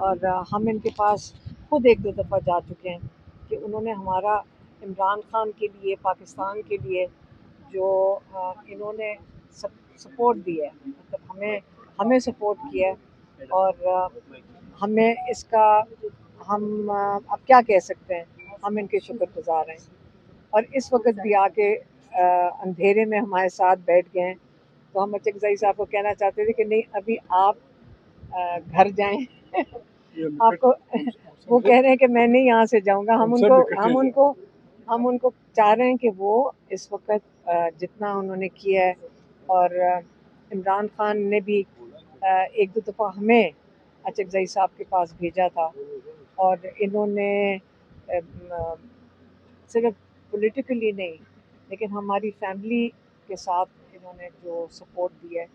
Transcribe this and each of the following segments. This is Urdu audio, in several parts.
اور ہم ان کے پاس خود ایک دو دفعہ جا چکے ہیں کہ انہوں نے ہمارا عمران خان کے لیے، پاکستان کے لیے جو انہوں نے سپورٹ دی ہے، مطلب ہمیں سپورٹ کیا ہے، اور ہمیں اس کا ہم اب کیا کہہ سکتے ہیں، ہم ان کے شکر گزار ہیں۔ اور اس وقت بھی آ کے اندھیرے میں ہمارے ساتھ بیٹھ گئے ہیں، تو ہم اچکزئی صاحب کو کہنا چاہتے تھے کہ نہیں ابھی آپ گھر جائیں آپ کو وہ کہہ رہے ہیں کہ میں نہیں یہاں سے جاؤں گا، ہم ان کو چاہ رہے ہیں کہ وہ اس وقت جتنا انہوں نے کیا ہے، اور عمران خان نے بھی ایک دو دفعہ ہمیں اچکزئی صاحب کے پاس بھیجا تھا، اور انہوں نے صرف پولیٹیکلی نہیں لیکن ہماری فیملی کے ساتھ انہوں نے جو سپورٹ دی ہے،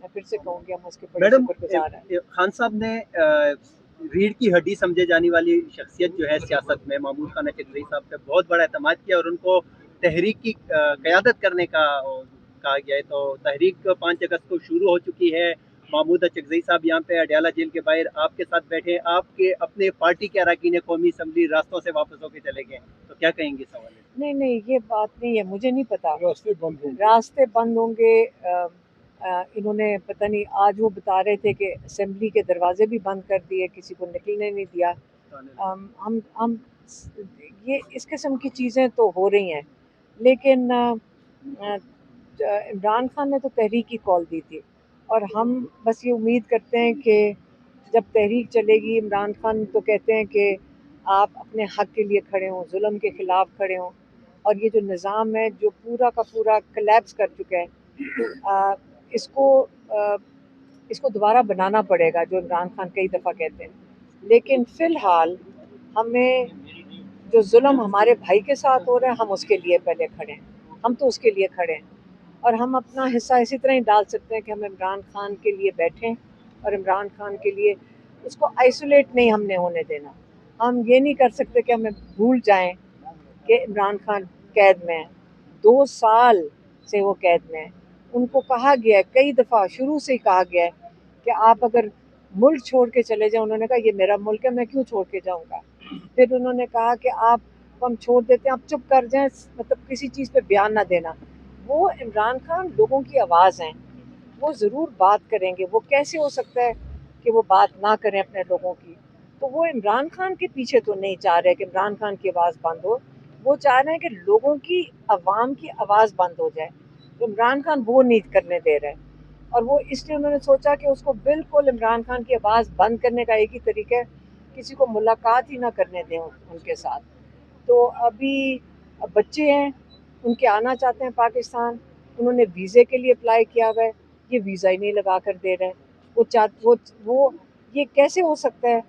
میں پھر سے کہوں گی ہم اس کے بڑے میڈم شکر گزار ہیں۔ خان صاحب نے ریڑھ کی ہڈی سمجھے جانے والی شخصیت جو ہے سیاست میں، محمود خان اچکزئی صاحب پہ بہت بڑا اعتماد کیا اور ان کو تحریک کی قیادت کرنے کا کہا گیا ہے۔ تو تحریک 5 اگست کو شروع ہو چکی ہے، محمود اچکزئی صاحب یہاں پہ اڈیالہ جیل کے باہر آپ کے ساتھ بیٹھے، آپ کے اپنے پارٹی کے اراکین قومی اسمبلی راستوں سے واپس ہو کے چلے گئے، تو کیا کہیں گے اس حوالے سے؟ نہیں یہ بات نہیں ہے، مجھے نہیں پتا، راستے بند ہوں گے، انہوں نے پتہ نہیں، آج وہ بتا رہے تھے کہ اسمبلی کے دروازے بھی بند کر دیے، کسی کو نکلنے نہیں دیا۔ ہم یہ اس قسم کی چیزیں تو ہو رہی ہیں، لیکن عمران خان نے تو تحریک کی کال دی تھی، اور ہم بس یہ امید کرتے ہیں کہ جب تحریک چلے گی، عمران خان تو کہتے ہیں کہ آپ اپنے حق کے لیے کھڑے ہوں، ظلم کے خلاف کھڑے ہوں، اور یہ جو نظام ہے جو پورا کا پورا کلیپس کر چکا ہے، اس کو دوبارہ بنانا پڑے گا، جو عمران خان کئی دفعہ کہتے ہیں۔ لیکن فی الحال ہمیں جو ظلم ہمارے بھائی کے ساتھ ہو رہا ہے، ہم اس کے لیے پہلے کھڑے ہیں، ہم تو اس کے لیے کھڑے ہیں، اور ہم اپنا حصہ اسی طرح ہی ڈال سکتے ہیں کہ ہم عمران خان کے لیے بیٹھیں، اور عمران خان کے لیے اس کو آئسولیٹ نہیں ہم نے ہونے دینا۔ ہم یہ نہیں کر سکتے کہ ہمیں بھول جائیں کہ عمران خان قید میں ہیں، 2 سال سے وہ قید میں ہیں۔ ان کو کہا گیا ہے کئی دفعہ، شروع سے ہی کہا گیا ہے کہ آپ اگر ملک چھوڑ کے چلے جائیں، انہوں نے کہا یہ میرا ملک ہے، میں کیوں چھوڑ کے جاؤں گا۔ پھر انہوں نے کہا کہ آپ ہم چھوڑ دیتے ہیں، آپ چپ کر جائیں، مطلب کسی چیز پہ بیان نہ دینا۔ وہ عمران خان لوگوں کی آواز ہیں، وہ ضرور بات کریں گے، وہ کیسے ہو سکتا ہے کہ وہ بات نہ کریں اپنے لوگوں کی۔ تو وہ عمران خان کے پیچھے تو نہیں چاہ رہے کہ عمران خان کی آواز بند ہو، وہ چاہ رہے ہیں کہ لوگوں کی، عوام کی آواز بند ہو جائے۔ عمران خان وہ نہیں کرنے دے رہے، اور وہ اس لیے انہوں نے سوچا کہ اس کو بالکل عمران خان کی آواز بند کرنے کا ایک ہی طریقہ ہے، کسی کو ملاقات ہی نہ کرنے دیں ان کے ساتھ۔ تو ابھی بچے ہیں ان کے آنا چاہتے ہیں پاکستان، انہوں نے ویزے کے لیے اپلائی کیا ہوا ہے، یہ ویزا ہی نہیں لگا کر دے رہے۔ وہ یہ کیسے ہو سکتا ہے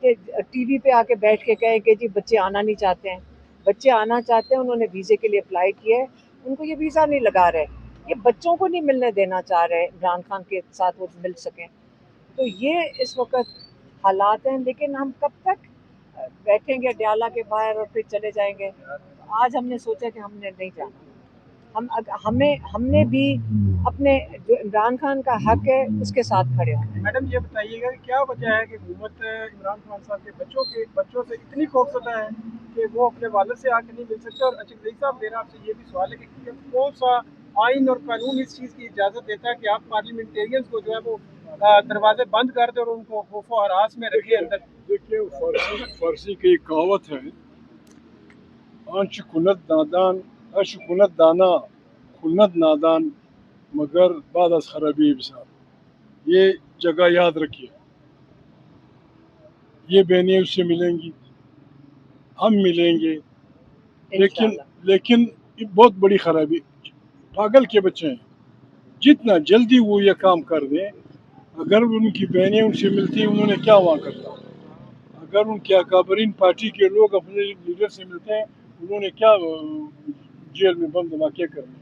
کہ ٹی وی پہ آ کے بیٹھ کے کہیں کہ جی بچے آنا نہیں چاہتے ہیں، بچے آنا چاہتے ہیں، انہوں نے ویزے کے لیے اپلائی کیا ہے، ان کو یہ ویزا نہیں لگا رہے، یہ بچوں کو نہیں ملنے دینا چاہ رہے عمران خان کے ساتھ وہ مل سکیں۔ تو یہ اس وقت حالات ہیں، لیکن ہم کب تک بیٹھیں گے اڈیالہ کے باہر اور پھر چلے جائیں گے؟ آج ہم نے سوچا کہ ہم نے نہیں جانا، ہم نے بھی اپنے جو عمران خان کا حق ہے اس کے ساتھ کھڑے ہوں۔ میڈم یہ بتائیے گا کہ کیا وجہ ہے کہ حکومت عمران خان صاحب کے بچوں سے اتنی خوفزدہ ہے کہ وہ اپنے والد سے آ کے نہیں مل سکتے؟ اور اچکزئی صاحب میرا آپ سے یہ بھی سوال ہے کہ کون سا آئین اور قانون اس چیز کی اجازت دیتا ہے کہ آپ پارلیمنٹیرینز کو جو ہے وہ دروازے بند کر دیں اور ان کو خوف و ہراس میں رکھے اندر؟ دیکھیے فارسی کی ایک کہاوت ہے، آنچ کنت دانا کھلت نادان مگر بعد از خرابی بسار۔ یہ جگہ یاد رکھیے، یہ بہنیں اس سے ملیں گی، ہم ملیں گے، لیکن یہ بہت بڑی خرابی، پاگل کے بچے ہیں، جتنا جلدی وہ یہ کام کر دیں۔ اگر ان کی بہنیں ان سے ملتی ہیں، انہوں نے کیا وہاں کرتا؟ اگر ان کے اکابرین پارٹی کے لوگ اپنے لیڈر سے ملتے ہیں، انہوں نے کیا جیل میں بم دھماکے کرنے؟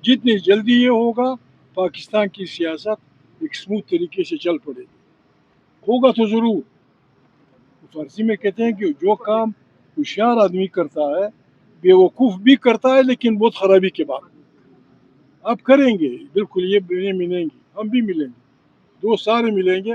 جتنی جلدی یہ ہوگا، پاکستان کی سیاست ایک سموتھ طریقے سے چل پڑے گی، ہوگا تو ضرور۔ فارسی میں کہتے ہیں کہ جو کام ہوشیار آدمی کرتا ہے بیوقوف بھی کرتا ہے، لیکن بہت خرابی کے بعد۔ آپ کریں گے بالکل، یہ بہنیں ملیں گی، ہم بھی ملیں گے، 2 سارے ملیں گے،